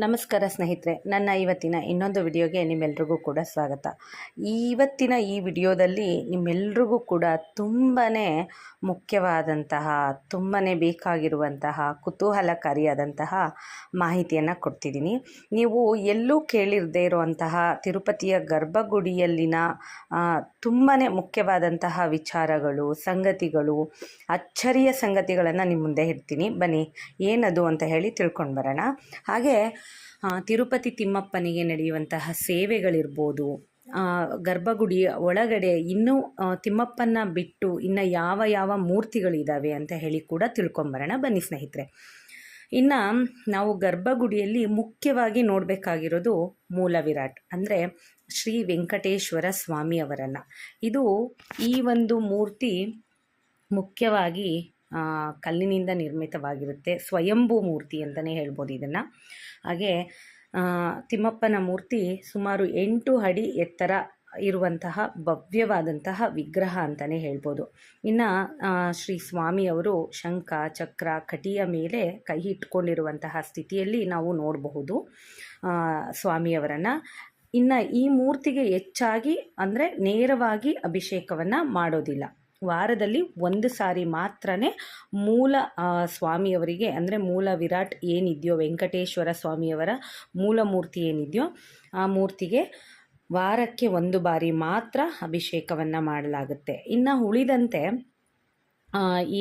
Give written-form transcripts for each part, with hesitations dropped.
ನಮಸ್ಕಾರ ಸ್ನೇಹಿತರೆ, ನನ್ನ ಇವತ್ತಿನ ಇನ್ನೊಂದು ವಿಡಿಯೋಗೆ ನಿಮ್ಮೆಲ್ರಿಗೂ ಕೂಡ ಸ್ವಾಗತ. ಇವತ್ತಿನ ಈ ವಿಡಿಯೋದಲ್ಲಿ ನಿಮ್ಮೆಲ್ರಿಗೂ ಕೂಡ ತುಂಬಾ ಮುಖ್ಯವಾದಂತಹ, ತುಂಬಾ ಬೇಕಾಗಿರುವಂತಹ, ಕುತೂಹಲಕಾರಿಯಾದಂತಹ ಮಾಹಿತಿಯನ್ನು ಕೊಡ್ತಿದ್ದೀನಿ. ನೀವು ಎಲ್ಲೂ ಕೇಳಿರದೇ ಇರುವಂತಹ ತಿರುಪತಿಯ ಗರ್ಭಗುಡಿಯಲ್ಲಿನ ತುಂಬಾ ಮುಖ್ಯವಾದಂತಹ ವಿಚಾರಗಳು, ಸಂಗತಿಗಳು, ಅಚ್ಚರಿಯ ಸಂಗತಿಗಳನ್ನು ನಿಮ್ಮ ಮುಂದೆ ಇಡ್ತೀನಿ. ಬನ್ನಿ, ಏನದು ಅಂತ ಹೇಳಿ ತಿಳ್ಕೊಂಡು ಬರೋಣ. ಹಾಗೆ ತಿರುಪತಿ ತಿಮ್ಮಪ್ಪನಿಗೆ ನಡೆಯುವಂತಹ ಸೇವೆಗಳಿರ್ಬೋದು, ಗರ್ಭಗುಡಿಯ ಒಳಗಡೆ ಇನ್ನೂ ತಿಮ್ಮಪ್ಪನ ಬಿಟ್ಟು ಇನ್ನು ಯಾವ ಯಾವ ಮೂರ್ತಿಗಳಿದ್ದಾವೆ ಅಂತ ಹೇಳಿ ಕೂಡ ತಿಳ್ಕೊಂಬರೋಣ. ಬನ್ನಿ ಸ್ನೇಹಿತರೆ, ಇನ್ನು ನಾವು ಗರ್ಭಗುಡಿಯಲ್ಲಿ ಮುಖ್ಯವಾಗಿ ನೋಡಬೇಕಾಗಿರೋದು ಮೂಲ ವಿರಾಟ್ ಅಂದರೆ ಶ್ರೀ ವೆಂಕಟೇಶ್ವರ ಸ್ವಾಮಿಯವರನ್ನು. ಈ ಒಂದು ಮೂರ್ತಿ ಮುಖ್ಯವಾಗಿ ಕಲ್ಲಿನಿಂದ ನಿರ್ಮಿತವಾಗಿರುತ್ತೆ. ಸ್ವಯಂಭೂ ಮೂರ್ತಿ ಅಂತಲೇ ಹೇಳ್ಬೋದು ಇದನ್ನು. ಹಾಗೆ ತಿಮ್ಮಪ್ಪನ ಮೂರ್ತಿ ಸುಮಾರು 8 ಅಡಿ ಎತ್ತರ ಇರುವಂತಹ ಭವ್ಯವಾದಂತಹ ವಿಗ್ರಹ ಅಂತಲೇ ಹೇಳ್ಬೋದು. ಇನ್ನು ಶ್ರೀ ಸ್ವಾಮಿಯವರು ಶಂಖ, ಚಕ್ರ, ಕಟಿಯ ಮೇಲೆ ಕೈ ಇಟ್ಕೊಂಡಿರುವಂತಹ ಸ್ಥಿತಿಯಲ್ಲಿ ನಾವು ನೋಡಬಹುದು ಸ್ವಾಮಿಯವರನ್ನು. ಇನ್ನು ಈ ಮೂರ್ತಿಗೆ ಹೆಚ್ಚಾಗಿ ಅಂದರೆ ನೇರವಾಗಿ ಅಭಿಷೇಕವನ್ನು ಮಾಡೋದಿಲ್ಲ. ವಾರದಲ್ಲಿ 1 ಸಾರಿ ಮಾತ್ರ ಮೂಲ ಸ್ವಾಮಿಯವರಿಗೆ ಅಂದರೆ ಮೂಲ ವಿರಾಟ್ ಏನಿದೆಯೋ, ವೆಂಕಟೇಶ್ವರ ಸ್ವಾಮಿಯವರ ಮೂಲ ಮೂರ್ತಿ ಏನಿದೆಯೋ ಆ ಮೂರ್ತಿಗೆ ವಾರಕ್ಕೆ 1 ಬಾರಿ ಮಾತ್ರ ಅಭಿಷೇಕವನ್ನು ಮಾಡಲಾಗುತ್ತೆ. ಇನ್ನು ಉಳಿದಂತೆ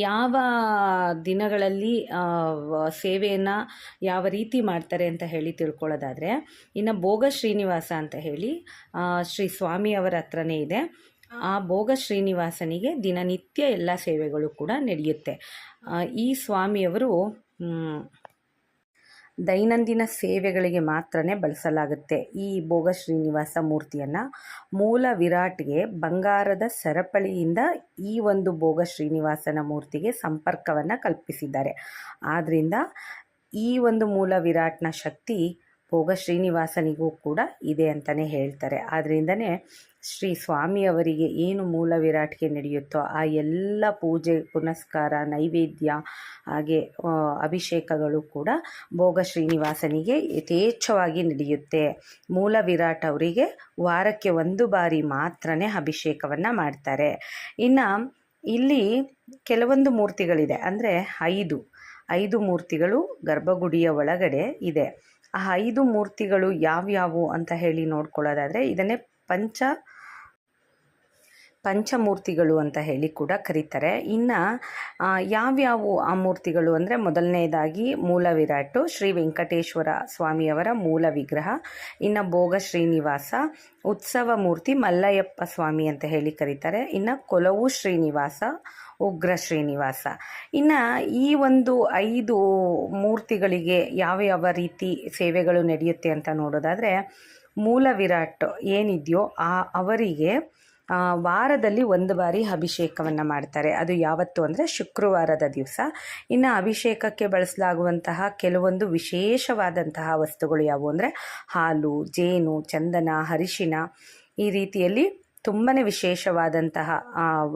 ಯಾವ ದಿನಗಳಲ್ಲಿ ಸೇವೆಯನ್ನು ಯಾವ ರೀತಿ ಮಾಡ್ತಾರೆ ಅಂತ ಹೇಳಿ ತಿಳ್ಕೊಳ್ಳೋದಾದರೆ, ಇನ್ನು ಭೋಗ ಶ್ರೀನಿವಾಸ ಅಂತ ಹೇಳಿ ಶ್ರೀ ಸ್ವಾಮಿಯವರ ಹತ್ರನೇ ಇದೆ. ಆ ಭೋಗ ಶ್ರೀನಿವಾಸನಿಗೆ ದಿನನಿತ್ಯ ಎಲ್ಲ ಸೇವೆಗಳು ಕೂಡ ನಡೆಯುತ್ತೆ. ಈ ಸ್ವಾಮಿಯವರು ದೈನಂದಿನ ಸೇವೆಗಳಿಗೆ ಮಾತ್ರ ಬಳಸಲಾಗುತ್ತೆ ಈ ಭೋಗ ಶ್ರೀನಿವಾಸ ಮೂರ್ತಿಯನ್ನು. ಮೂಲ ವಿರಾಟ್ಗೆ ಬಂಗಾರದ ಸರಪಳಿಯಿಂದ ಈ ಒಂದು ಭೋಗ ಶ್ರೀನಿವಾಸನ ಮೂರ್ತಿಗೆ ಸಂಪರ್ಕವನ್ನು ಕಲ್ಪಿಸಿದ್ದಾರೆ. ಆದ್ದರಿಂದ ಈ ಒಂದು ಮೂಲ ವಿರಾಟ್ನ ಶಕ್ತಿ ಭೋಗ ಶ್ರೀನಿವಾಸನಿಗೂ ಕೂಡ ಇದೆ ಅಂತಲೇ ಹೇಳ್ತಾರೆ. ಆದ್ದರಿಂದನೇ ಶ್ರೀ ಸ್ವಾಮಿಯವರಿಗೆ ಏನು ಮೂಲ ವಿರಾಟ್ಗೆ ನಡೆಯುತ್ತೋ ಆ ಎಲ್ಲ ಪೂಜೆ, ಪುನಸ್ಕಾರ, ನೈವೇದ್ಯ ಹಾಗೆ ಅಭಿಷೇಕಗಳು ಕೂಡ ಭೋಗ ಶ್ರೀನಿವಾಸನಿಗೆ ಯಥೇಚ್ಛವಾಗಿ ನಡೆಯುತ್ತೆ. ಮೂಲ ವಿರಾಟ್ ಅವರಿಗೆ ವಾರಕ್ಕೆ 1 ಬಾರಿ ಮಾತ್ರ ಅಭಿಷೇಕವನ್ನು ಮಾಡ್ತಾರೆ. ಇನ್ನು ಇಲ್ಲಿ ಕೆಲವೊಂದು ಮೂರ್ತಿಗಳಿದೆ, ಅಂದರೆ 5 ಮೂರ್ತಿಗಳು ಗರ್ಭಗುಡಿಯ ಒಳಗಡೆ ಇದೆ. ಆ 5 ಮೂರ್ತಿಗಳು ಯಾವ್ಯಾವು ಅಂತ ಹೇಳಿ ನೋಡ್ಕೊಳ್ಳೋದಾದರೆ ಇದನ್ನೇ ಪಂಚಮೂರ್ತಿಗಳು ಅಂತ ಹೇಳಿ ಕೂಡ ಕರೀತಾರೆ. ಇನ್ನು ಯಾವ್ಯಾವು ಆ ಮೂರ್ತಿಗಳು ಅಂದರೆ, ಮೊದಲನೇದಾಗಿ ಮೂಲ ವಿರಾಟು ಶ್ರೀ ವೆಂಕಟೇಶ್ವರ ಸ್ವಾಮಿಯವರ ಮೂಲ ವಿಗ್ರಹ. ಇನ್ನು ಭೋಗ ಶ್ರೀನಿವಾಸ, ಉತ್ಸವ ಮೂರ್ತಿ ಮಲ್ಲಯ್ಯಪ್ಪ ಸ್ವಾಮಿ ಅಂತ ಹೇಳಿ ಕರೀತಾರೆ. ಇನ್ನು ಕೊಲವು ಶ್ರೀನಿವಾಸ, ಉಗ್ರ ಶ್ರೀನಿವಾಸ. ಇನ್ನು ಈ ಒಂದು 5 ಮೂರ್ತಿಗಳಿಗೆ ಯಾವ ಯಾವ ರೀತಿ ಸೇವೆಗಳು ನಡೆಯುತ್ತೆ ಅಂತ ನೋಡೋದಾದರೆ, ಮೂಲ ವಿರಾಟ್ ಏನಿದೆಯೋ ಅವರಿಗೆ ವಾರದಲ್ಲಿ 1 ಬಾರಿ ಅಭಿಷೇಕವನ್ನು ಮಾಡ್ತಾರೆ. ಅದು ಯಾವತ್ತು ಅಂದರೆ ಶುಕ್ರವಾರದ ದಿವಸ. ಇನ್ನು ಅಭಿಷೇಕಕ್ಕೆ ಬಳಸಲಾಗುವಂತಹ ಕೆಲವೊಂದು ವಿಶೇಷವಾದಂತಹ ವಸ್ತುಗಳು ಯಾವುವು ಅಂದರೆ ಹಾಲು, ಜೇನು, ಚಂದನ, ಅರಿಶಿನ, ಈ ರೀತಿಯಲ್ಲಿ ತುಂಬಾ ವಿಶೇಷವಾದಂತಹ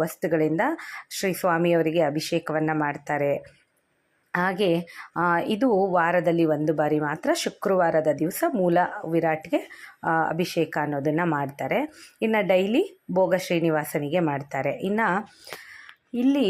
ವಸ್ತುಗಳಿಂದ ಶ್ರೀ ಸ್ವಾಮಿಯವರಿಗೆ ಅಭಿಷೇಕವನ್ನು ಮಾಡ್ತಾರೆ. ಹಾಗೆ ಇದು ವಾರದಲ್ಲಿ 1 ಬಾರಿ ಮಾತ್ರ ಶುಕ್ರವಾರದ ದಿವಸ ಮೂಲ ವಿರಾಟ್ಗೆ ಅಭಿಷೇಕ ಅನ್ನೋದನ್ನು ಮಾಡ್ತಾರೆ. ಇನ್ನು ಡೈಲಿ ಭೋಗ ಶ್ರೀನಿವಾಸನಿಗೆ ಮಾಡ್ತಾರೆ. ಇನ್ನು ಇಲ್ಲಿ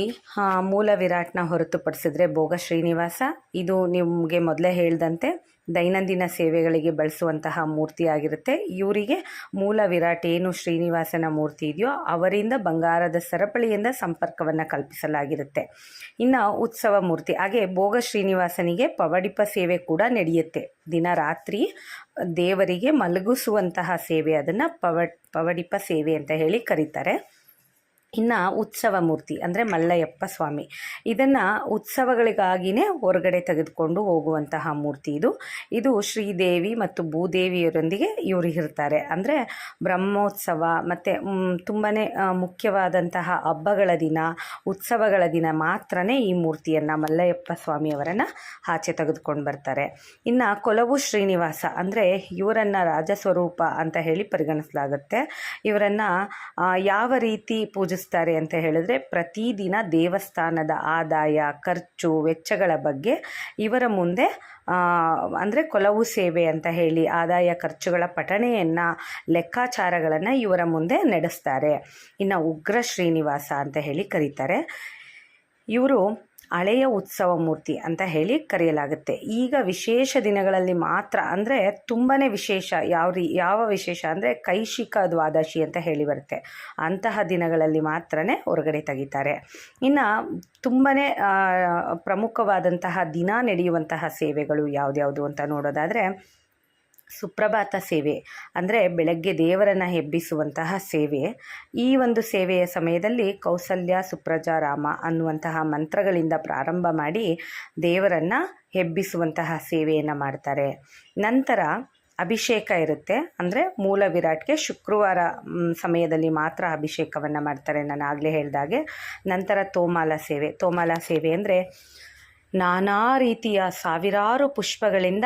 ಮೂಲ ವಿರಾಟ್ನ ಹೊರತುಪಡಿಸಿದ್ರೆ ಭೋಗ ಶ್ರೀನಿವಾಸ ಇದು ನಿಮಗೆ ಮೊದಲೇ ಹೇಳ್ದಂತೆ ದೈನಂದಿನ ಸೇವೆಗಳಿಗೆ ಬಳಸುವಂತಹ ಮೂರ್ತಿಯಾಗಿರುತ್ತೆ. ಇವರಿಗೆ ಮೂಲ ವಿರಾಟ್ ಏನು ಶ್ರೀನಿವಾಸನ ಮೂರ್ತಿ ಇದೆಯೋ ಅವರಿಂದ ಬಂಗಾರದ ಸರಪಳಿಯಿಂದ ಸಂಪರ್ಕವನ್ನು ಕಲ್ಪಿಸಲಾಗಿರುತ್ತೆ. ಇನ್ನು ಉತ್ಸವ ಮೂರ್ತಿ, ಹಾಗೆ ಭೋಗ ಶ್ರೀನಿವಾಸನಿಗೆ ಪವಡಿಪ ಸೇವೆ ಕೂಡ ನಡೆಯುತ್ತೆ. ದಿನ ರಾತ್ರಿ ದೇವರಿಗೆ ಮಲಗಿಸುವಂತಹ ಸೇವೆ, ಅದನ್ನು ಪವಡಿಪ ಸೇವೆ ಅಂತ ಹೇಳಿ ಕರೀತಾರೆ. ಇನ್ನು ಉತ್ಸವ ಮೂರ್ತಿ ಅಂದರೆ ಮಲ್ಲಯ್ಯಪ್ಪ ಸ್ವಾಮಿ, ಇದನ್ನು ಉತ್ಸವಗಳಿಗಾಗಿಯೇ ಹೊರಗಡೆ ತೆಗೆದುಕೊಂಡು ಹೋಗುವಂತಹ ಮೂರ್ತಿ ಇದು ಶ್ರೀದೇವಿ ಮತ್ತು ಭೂದೇವಿಯರೊಂದಿಗೆ ಇವರು ಇರ್ತಾರೆ. ಅಂದರೆ ಬ್ರಹ್ಮೋತ್ಸವ ಮತ್ತು ತುಂಬಾ ಮುಖ್ಯವಾದಂತಹ ಹಬ್ಬಗಳ ದಿನ, ಉತ್ಸವಗಳ ದಿನ ಮಾತ್ರ ಈ ಮೂರ್ತಿಯನ್ನು ಮಲ್ಲಯ್ಯಪ್ಪ ಸ್ವಾಮಿಯವರನ್ನು ಆಚೆ ತೆಗೆದುಕೊಂಡು ಬರ್ತಾರೆ. ಇನ್ನು ಕೊಲವು ಶ್ರೀನಿವಾಸ ಅಂದರೆ ಇವರನ್ನು ರಾಜಸ್ವರೂಪ ಅಂತ ಹೇಳಿ ಪರಿಗಣಿಸಲಾಗುತ್ತೆ. ಇವರನ್ನು ಯಾವ ರೀತಿ ಪೂಜಿಸ್ತಾರೆ ಎದುರಿಸ್ತಾರೆ ಅಂತ ಹೇಳಿದ್ರೆ, ಪ್ರತಿದಿನ ದೇವಸ್ಥಾನದ ಆದಾಯ, ಖರ್ಚು, ವೆಚ್ಚಗಳ ಬಗ್ಗೆ ಇವರ ಮುಂದೆ ಅಂದರೆ ಕೊಲವು ಸೇವೆ ಅಂತ ಹೇಳಿ ಆದಾಯ ಖರ್ಚುಗಳ ಪಠಣೆಯನ್ನು, ಲೆಕ್ಕಾಚಾರಗಳನ್ನು ಇವರ ಮುಂದೆ ನಡೆಸ್ತಾರೆ. ಇನ್ನು ಉಗ್ರ ಶ್ರೀನಿವಾಸ ಅಂತ ಹೇಳಿ ಕರೀತಾರೆ. ಇವರು ಹಳೆಯ ಉತ್ಸವ ಮೂರ್ತಿ ಅಂತ ಹೇಳಿ ಕರೆಯಲಾಗುತ್ತೆ. ಈಗ ವಿಶೇಷ ದಿನಗಳಲ್ಲಿ ಮಾತ್ರ, ಅಂದರೆ ತುಂಬಾ ವಿಶೇಷ, ಯಾವ ವಿಶೇಷ ಅಂದರೆ ಕೈಶಿಕ ದ್ವಾದಶಿ ಅಂತ ಹೇಳಿ ಬರುತ್ತೆ, ಅಂತಹ ದಿನಗಳಲ್ಲಿ ಮಾತ್ರನೇ ಹೊರಗಡೆ ತೆಗಿತಾರೆ. ಇನ್ನು ತುಂಬಾ ಪ್ರಮುಖವಾದಂತಹ ದಿನ ನಡೆಯುವಂತಹ ಸೇವೆಗಳು ಯಾವ್ದ್ಯಾವುದು ಅಂತ ನೋಡೋದಾದರೆ, ಸುಪ್ರಭಾತ ಸೇವೆ ಅಂದರೆ ಬೆಳಗ್ಗೆ ದೇವರನ್ನು ಎಬ್ಬಿಸುವಂತಹ ಸೇವೆ. ಈ ಒಂದು ಸೇವೆಯ ಸಮಯದಲ್ಲಿ ಕೌಸಲ್ಯ ಸುಪ್ರಜಾ ರಾಮ ಅನ್ನುವಂತಹ ಮಂತ್ರಗಳಿಂದ ಪ್ರಾರಂಭ ಮಾಡಿ ದೇವರನ್ನು ಎಬ್ಬಿಸುವಂತಹ ಸೇವೆಯನ್ನು ಮಾಡ್ತಾರೆ. ನಂತರ ಅಭಿಷೇಕ ಇರುತ್ತೆ. ಅಂದರೆ ಮೂಲ ವಿರಾಟ್ಗೆ ಶುಕ್ರವಾರ ಸಮಯದಲ್ಲಿ ಮಾತ್ರ ಅಭಿಷೇಕವನ್ನು ಮಾಡ್ತಾರೆ, ನಾನು ಆಗಲೇ ಹೇಳಿದಾಗೆ. ನಂತರ ತೋಮಾಲ ಸೇವೆ ಅಂದರೆ ನಾನಾ ರೀತಿಯ ಸಾವಿರಾರು ಪುಷ್ಪಗಳಿಂದ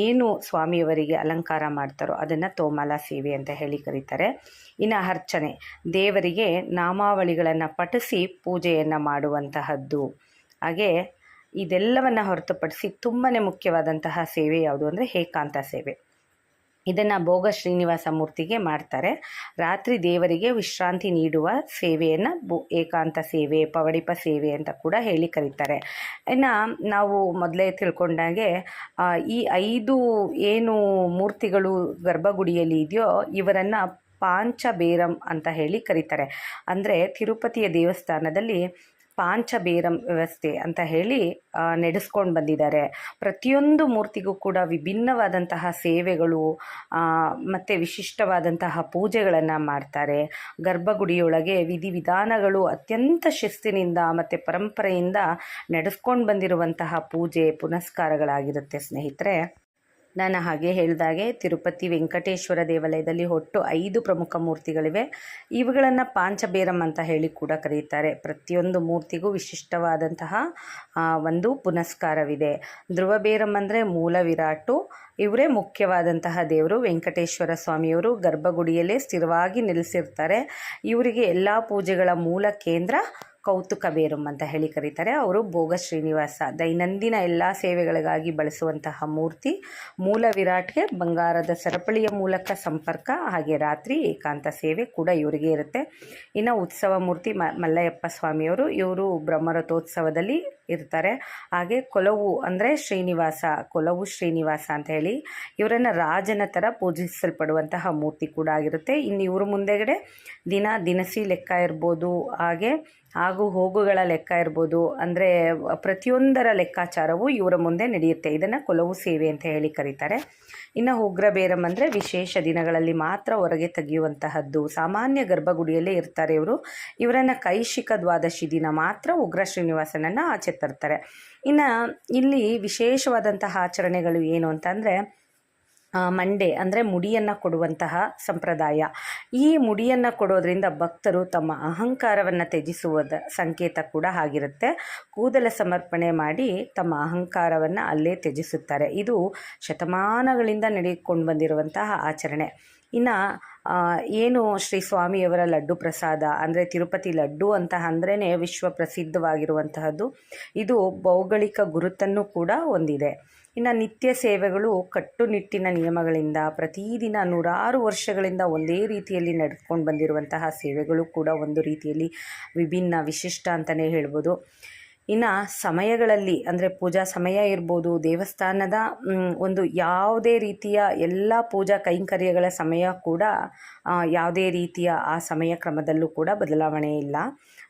ಏನು ಸ್ವಾಮಿಯವರಿಗೆ ಅಲಂಕಾರ ಮಾಡ್ತಾರೋ ಅದನ್ನು ತೋಮಾಲ ಸೇವೆ ಅಂತ ಹೇಳಿ ಕರೀತಾರೆ. ಇನ್ನು ಅರ್ಚನೆ, ದೇವರಿಗೆ ನಾಮಾವಳಿಗಳನ್ನು ಪಠಿಸಿ ಪೂಜೆಯನ್ನು ಮಾಡುವಂತಹದ್ದು. ಹಾಗೆ ಇದೆಲ್ಲವನ್ನು ಹೊರತುಪಡಿಸಿ ತುಂಬಾ ಮುಖ್ಯವಾದಂತಹ ಸೇವೆ ಯಾವುದು ಅಂದರೆ ಏಕಾಂತ ಸೇವೆ. ಇದನ್ನು ಭೋಗ ಶ್ರೀನಿವಾಸ ಮೂರ್ತಿಗೆ ಮಾಡ್ತಾರೆ. ರಾತ್ರಿ ದೇವರಿಗೆ ವಿಶ್ರಾಂತಿ ನೀಡುವ ಸೇವೆಯನ್ನು ಏಕಾಂತ ಸೇವೆ, ಪವಡಿಪ ಸೇವೆ ಅಂತ ಕೂಡ ಹೇಳಿ ಕರೀತಾರೆ. ಇನ್ನು ನಾವು ಮೊದಲೇ ತಿಳ್ಕೊಂಡಾಗೆ ಈ 5 ಏನು ಮೂರ್ತಿಗಳು ಗರ್ಭಗುಡಿಯಲ್ಲಿ ಇದೆಯೋ ಇವರನ್ನು ಪಾಂಚಬೇರಂ ಅಂತ ಹೇಳಿ ಕರೀತಾರೆ. ಅಂದರೆ ತಿರುಪತಿಯ ದೇವಸ್ಥಾನದಲ್ಲಿ ಪಾಂಚಬೇರಂ ವ್ಯವಸ್ಥೆ ಅಂತ ಹೇಳಿ ನಡೆಸ್ಕೊಂಡು ಬಂದಿದ್ದಾರೆ. ಪ್ರತಿಯೊಂದು ಮೂರ್ತಿಗೂ ಕೂಡ ವಿಭಿನ್ನವಾದಂತಹ ಸೇವೆಗಳು ಮತ್ತು ವಿಶಿಷ್ಟವಾದಂತಹ ಪೂಜೆಗಳನ್ನು ಮಾಡ್ತಾರೆ. ಗರ್ಭಗುಡಿಯೊಳಗೆ ವಿಧಿವಿಧಾನಗಳು ಅತ್ಯಂತ ಶಿಸ್ತಿನಿಂದ ಮತ್ತು ಪರಂಪರೆಯಿಂದ ನಡೆಸ್ಕೊಂಡು ಬಂದಿರುವಂತಹ ಪೂಜೆ ಪುನಸ್ಕಾರಗಳಾಗಿರುತ್ತೆ ಸ್ನೇಹಿತರೆ. ನಾನು ಹಾಗೆ ಹೇಳಿದಾಗೆ ತಿರುಪತಿ ವೆಂಕಟೇಶ್ವರ ದೇವಾಲಯದಲ್ಲಿ ಒಟ್ಟು 5 ಪ್ರಮುಖ ಮೂರ್ತಿಗಳಿವೆ. ಇವುಗಳನ್ನು ಪಾಂಚಬೇರಂ ಅಂತ ಹೇಳಿ ಕೂಡ ಕರೀತಾರೆ. ಪ್ರತಿಯೊಂದು ಮೂರ್ತಿಗೂ ವಿಶಿಷ್ಟವಾದಂತಹ ಒಂದು ಪುನಸ್ಕಾರವಿದೆ. ಧ್ರುವಬೇರಂ ಅಂದರೆ ಮೂಲ ವಿರಾಟು, ಇವರೇ ಮುಖ್ಯವಾದಂತಹ ದೇವರು. ವೆಂಕಟೇಶ್ವರ ಸ್ವಾಮಿಯವರು ಗರ್ಭಗುಡಿಯಲ್ಲೇ ಸ್ಥಿರವಾಗಿ ನೆಲೆಸಿರ್ತಾರೆ. ಇವರಿಗೆ ಎಲ್ಲ ಪೂಜೆಗಳ ಮೂಲ ಕೇಂದ್ರ ಕೌತುಕ ಬೇರಂ ಅಂತ ಹೇಳಿ ಕರೀತಾರೆ. ಅವರು ಭೋಗ ಶ್ರೀನಿವಾಸ, ದೈನಂದಿನ ಎಲ್ಲ ಸೇವೆಗಳಿಗಾಗಿ ಬಳಸುವಂತಹ ಮೂರ್ತಿ. ಮೂಲ ವಿರಾಟ್ಗೆ ಬಂಗಾರದ ಸರಪಳಿಯ ಮೂಲಕ ಸಂಪರ್ಕ, ಹಾಗೆ ರಾತ್ರಿ ಏಕಾಂತ ಸೇವೆ ಕೂಡ ಇವರಿಗೆ ಇರುತ್ತೆ. ಇನ್ನು ಉತ್ಸವ ಮೂರ್ತಿ ಮಲ್ಲಯ್ಯಪ್ಪ ಸ್ವಾಮಿಯವರು, ಇವರು ಬ್ರಹ್ಮರಥೋತ್ಸವದಲ್ಲಿ ಇರ್ತಾರೆ. ಹಾಗೆ ಕೊಲವು ಅಂದರೆ ಕೊಲವು ಶ್ರೀನಿವಾಸ ಅಂತ ಹೇಳಿ ಇವರನ್ನು ರಾಜನ ಥರ ಪೂಜಿಸಲ್ಪಡುವಂತಹ ಮೂರ್ತಿ ಕೂಡ ಆಗಿರುತ್ತೆ. ಇನ್ನು ಇವ್ರ ಮುಂದೆಗಡೆ ದಿನಸಿ ಲೆಕ್ಕ ಇರ್ಬೋದು, ಹಾಗೆ ಆಗು ಹೋಗುಗಳ ಲೆಕ್ಕ ಇರ್ಬೋದು, ಅಂದರೆ ಪ್ರತಿಯೊಂದರ ಲೆಕ್ಕಾಚಾರವು ಇವರ ಮುಂದೆ ನಡೆಯುತ್ತೆ. ಇದನ್ನು ಕೊಲವು ಸೇವೆ ಅಂತ ಹೇಳಿ ಕರೀತಾರೆ. ಇನ್ನು ಉಗ್ರಬೇರಂ ಅಂದರೆ ವಿಶೇಷ ದಿನಗಳಲ್ಲಿ ಮಾತ್ರ ಹೊರಗೆ ತೆಗೆಯುವಂತಹದ್ದು. ಸಾಮಾನ್ಯ ಗರ್ಭಗುಡಿಯಲ್ಲೇ ಇರ್ತಾರೆ ಇವರು. ಇವರನ್ನು ಕೈಶಿಕ ದ್ವಾದಶಿ ದಿನ ಮಾತ್ರ ಉಗ್ರ ಶ್ರೀನಿವಾಸನನ್ನು ಆಚೆ ತರ್ತಾರೆ. ಇನ್ನು ಇಲ್ಲಿ ವಿಶೇಷವಾದಂತಹ ಆಚರಣೆಗಳು ಏನು ಅಂತಂದರೆ, ಮಂಡೆ ಅಂದರೆ ಮುಡಿಯನ್ನು ಕೊಡುವಂತಹ ಸಂಪ್ರದಾಯ. ಈ ಮುಡಿಯನ್ನು ಕೊಡೋದ್ರಿಂದ ಭಕ್ತರು ತಮ್ಮ ಅಹಂಕಾರವನ್ನು ತ್ಯಜಿಸುವುದ ಸಂಕೇತ ಕೂಡ ಆಗಿರುತ್ತೆ. ಕೂದಲ ಸಮರ್ಪಣೆ ಮಾಡಿ ತಮ್ಮ ಅಹಂಕಾರವನ್ನು ಅಲ್ಲೇ ತ್ಯಜಿಸುತ್ತಾರೆ. ಇದು ಶತಮಾನಗಳಿಂದ ನಡೆದುಕೊಂಡು ಬಂದಿರುವಂತಹ ಆಚರಣೆ. ಇನ್ನು ಏನು ಶ್ರೀ ಸ್ವಾಮಿಯವರ ಲಡ್ಡು ಪ್ರಸಾದ ಅಂದರೆ ತಿರುಪತಿ ಲಡ್ಡು ಅಂತ ಅಂದ್ರೇ ವಿಶ್ವ ಪ್ರಸಿದ್ಧವಾಗಿರುವಂತಹದ್ದು. ಇದು ಭೌಗೋಳಿಕ ಗುರುತನ್ನು ಕೂಡ ಹೊಂದಿದೆ. ಇನ್ನು ನಿತ್ಯ ಸೇವೆಗಳು ಕಟ್ಟುನಿಟ್ಟಿನ ನಿಯಮಗಳಿಂದ ಪ್ರತಿದಿನ 100 ವರ್ಷಗಳಿಂದ ಒಂದೇ ರೀತಿಯಲ್ಲಿ ನಡೆದುಕೊಂಡು ಬಂದಿರುವಂತಹ ಸೇವೆಗಳು ಕೂಡ ಒಂದು ರೀತಿಯಲ್ಲಿ ವಿಶಿಷ್ಟ ಅಂತಲೇ ಹೇಳ್ಬೋದು. ಇನ್ನು ಸಮಯಗಳಲ್ಲಿ ಅಂದರೆ ಪೂಜಾ ಸಮಯ ಇರ್ಬೋದು, ದೇವಸ್ಥಾನದ ಒಂದು ಯಾವುದೇ ರೀತಿಯ ಎಲ್ಲ ಪೂಜಾ ಕೈಂಕರ್ಯಗಳ ಸಮಯ ಕೂಡ ಯಾವುದೇ ರೀತಿಯ ಆ ಸಮಯ ಕ್ರಮದಲ್ಲೂ ಕೂಡ ಬದಲಾವಣೆ ಇಲ್ಲ.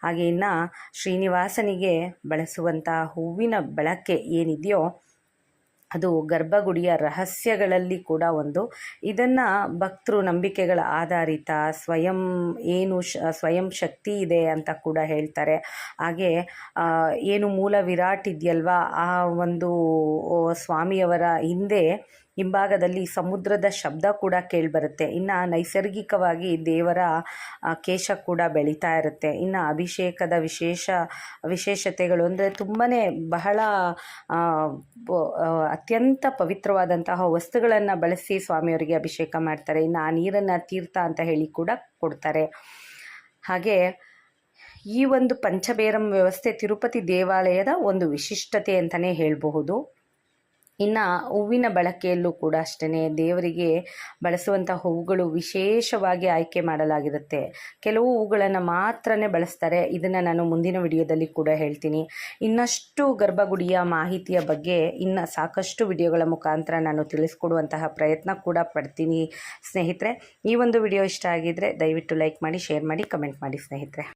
ಹಾಗೆ ಇನ್ನು ಶ್ರೀನಿವಾಸನಿಗೆ ಬಳಸುವಂಥ ಹೂವಿನ ಬಳಕೆ ಏನಿದೆಯೋ ಅದು ಗರ್ಭಗುಡಿಯ ರಹಸ್ಯಗಳಲ್ಲಿ ಕೂಡ ಒಂದು. ಇದನ್ನು ಭಕ್ತರು ನಂಬಿಕೆಗಳ ಆಧಾರಿತ ಸ್ವಯಂ ಶಕ್ತಿ ಇದೆ ಅಂತ ಕೂಡ ಹೇಳ್ತಾರೆ. ಹಾಗೆ ಏನು ಮೂಲ ವಿರಾಟ್ ಇದೆಯಲ್ವಾ, ಆ ಒಂದು ಸ್ವಾಮಿಯವರ ಹಿಂಭಾಗದಲ್ಲಿ ಸಮುದ್ರದ ಶಬ್ದ ಕೂಡ ಕೇಳಿಬರುತ್ತೆ. ಇನ್ನು ನೈಸರ್ಗಿಕವಾಗಿ ದೇವರ ಕೇಶ ಕೂಡ ಬೆಳೀತಾ ಇರುತ್ತೆ. ಇನ್ನು ಅಭಿಷೇಕದ ವಿಶೇಷತೆಗಳು ಅಂದರೆ ಬಹಳ ಅತ್ಯಂತ ಪವಿತ್ರವಾದಂತಹ ವಸ್ತುಗಳನ್ನು ಬಳಸಿ ಸ್ವಾಮಿಯವರಿಗೆ ಅಭಿಷೇಕ ಮಾಡ್ತಾರೆ. ಇನ್ನು ಆ ನೀರನ್ನು ತೀರ್ಥ ಅಂತ ಹೇಳಿ ಕೂಡ ಕೊಡ್ತಾರೆ. ಹಾಗೆ ಈ ಒಂದು ಪಂಚಬೇರಂ ವ್ಯವಸ್ಥೆ ತಿರುಪತಿ ದೇವಾಲಯದ ಒಂದು ವಿಶಿಷ್ಟತೆ ಅಂತಲೇ ಹೇಳಬಹುದು. ಇನ್ನು ಹೂವಿನ ಬಳಕೆಯಲ್ಲೂ ಕೂಡ ಅಷ್ಟೇ ದೇವರಿಗೆ ಬಳಸುವಂಥ ಹೂವುಗಳು ವಿಶೇಷವಾಗಿ ಆಯ್ಕೆ ಮಾಡಲಾಗಿರುತ್ತೆ. ಕೆಲವು ಹೂಗಳನ್ನು ಮಾತ್ರನೇ ಬಳಸ್ತಾರೆ. ಇದನ್ನು ನಾನು ಮುಂದಿನ ವಿಡಿಯೋದಲ್ಲಿ ಕೂಡ ಹೇಳ್ತೀನಿ. ಇನ್ನಷ್ಟು ಗರ್ಭಗುಡಿಯ ಮಾಹಿತಿಯ ಬಗ್ಗೆ ಇನ್ನು ಸಾಕಷ್ಟು ವಿಡಿಯೋಗಳ ಮುಖಾಂತರ ನಾನು ತಿಳಿಸ್ಕೊಡುವಂತಹ ಪ್ರಯತ್ನ ಕೂಡ ಪಡ್ತೀನಿ ಸ್ನೇಹಿತರೆ. ಈ ಒಂದು ವಿಡಿಯೋ ಇಷ್ಟ ಆಗಿದ್ದರೆ ದಯವಿಟ್ಟು ಲೈಕ್ ಮಾಡಿ, ಶೇರ್ ಮಾಡಿ, ಕಮೆಂಟ್ ಮಾಡಿ ಸ್ನೇಹಿತರೆ.